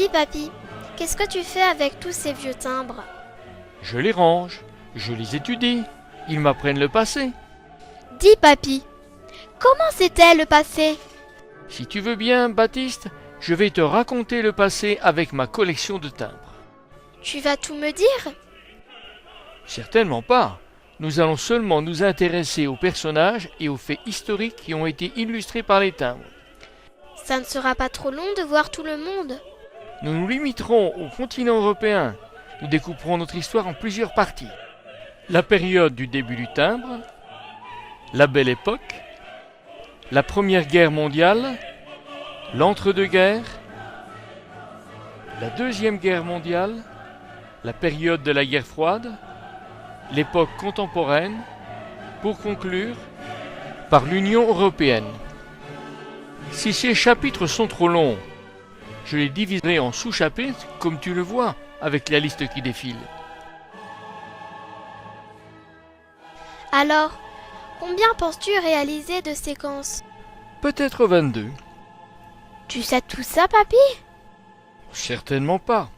Dis papy, qu'est-ce que tu fais avec tous ces vieux timbres? Je les range, je les étudie, ils m'apprennent le passé. Dis papy, comment c'était le passé? Si tu veux bien, Baptiste, je vais te raconter le passé avec ma collection de timbres. Tu vas tout me dire? Certainement pas. Nous allons seulement nous intéresser aux personnages et aux faits historiques qui ont été illustrés par les timbres. Ça ne sera pas trop long de voir tout le monde. Nous nous limiterons au continent européen. Nous découperons notre histoire en plusieurs parties. La période du début du timbre, la Belle Époque, la Première Guerre mondiale, l'entre-deux-guerres, la Deuxième Guerre mondiale, la période de la guerre froide, l'époque contemporaine, pour conclure par l'Union européenne. Si ces chapitres sont trop longs, je les diviserai en sous-chapitres comme tu le vois avec la liste qui défile. Alors, combien penses-tu réaliser de séquences? Peut-être 22. Tu sais tout ça, papy? Certainement pas.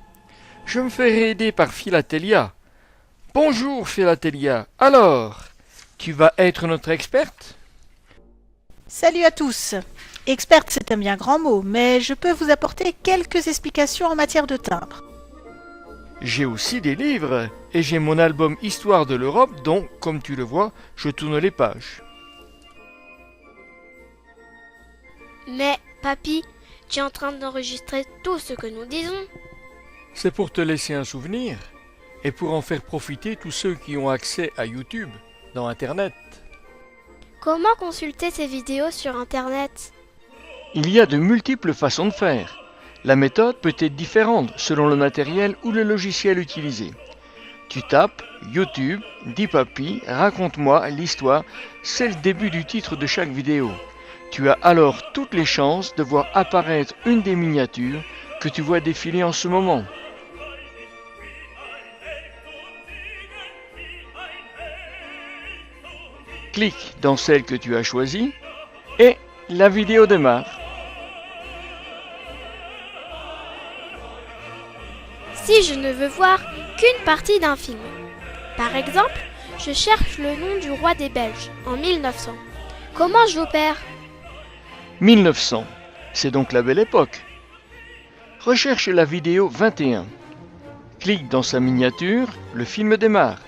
Je me ferai aider par Philatélia. Bonjour Philatélia. Alors, tu vas être notre experte? Salut à tous. Experte, c'est un bien grand mot, mais je peux vous apporter quelques explications en matière de timbre. J'ai aussi des livres et j'ai mon album Histoire de l'Europe dont, comme tu le vois, je tourne les pages. Mais, papy, tu es en train d'enregistrer tout ce que nous disons. C'est pour te laisser un souvenir et pour en faire profiter tous ceux qui ont accès à YouTube dans Internet. Comment consulter ces vidéos sur Internet? Il y a de multiples façons de faire. La méthode peut être différente selon le matériel ou le logiciel utilisé. Tu tapes YouTube, dis papy, raconte-moi l'histoire, c'est le début du titre de chaque vidéo. Tu as alors toutes les chances de voir apparaître une des miniatures que tu vois défiler en ce moment. Clique dans celle que tu as choisie et la vidéo démarre. Si je ne veux voir qu'une partie d'un film, par exemple, je cherche le nom du roi des Belges en 1900. Comment j'opère? 1900, c'est donc la Belle Époque. Recherche la vidéo 21. Clique dans sa miniature, le film démarre.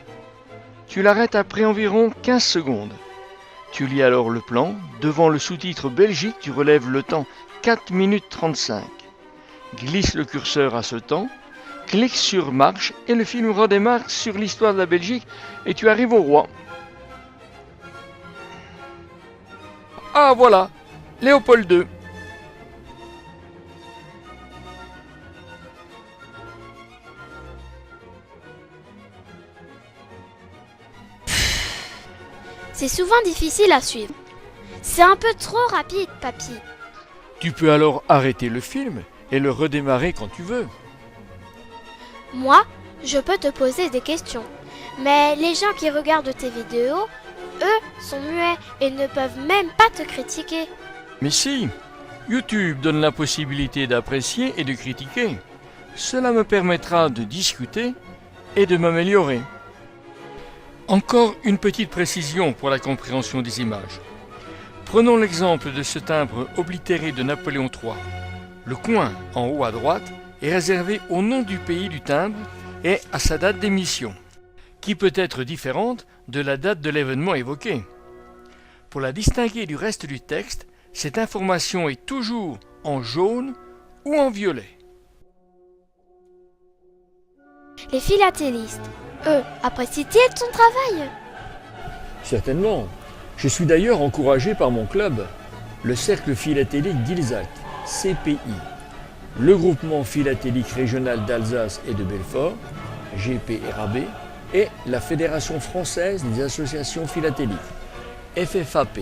Tu l'arrêtes après environ 15 secondes. Tu lis alors le plan. Devant le sous-titre Belgique, tu relèves le temps 4 minutes 35. Glisse le curseur à ce temps. Clique sur Marche et le film redémarre sur l'histoire de la Belgique et tu arrives au roi. Ah voilà, Léopold II. C'est souvent difficile à suivre. C'est un peu trop rapide, papy. Tu peux alors arrêter le film et le redémarrer quand tu veux. Moi, je peux te poser des questions. Mais les gens qui regardent tes vidéos, eux, sont muets et ne peuvent même pas te critiquer. Mais si, YouTube donne la possibilité d'apprécier et de critiquer. Cela me permettra de discuter et de m'améliorer. Encore une petite précision pour la compréhension des images. Prenons l'exemple de ce timbre oblitéré de Napoléon III. Le coin en haut à droite est réservé au nom du pays du timbre et à sa date d'émission, qui peut être différente de la date de l'événement évoqué. Pour la distinguer du reste du texte, cette information est toujours en jaune ou en violet. Les philatélistes, eux, apprécient-ils ton travail? Certainement. Je suis d'ailleurs encouragé par mon club, le Cercle Philatélique d'Ilzac, CPI, le Groupement Philatélique Régional d'Alsace et de Belfort, GPRAB, et la Fédération Française des Associations Philatéliques, FFAP.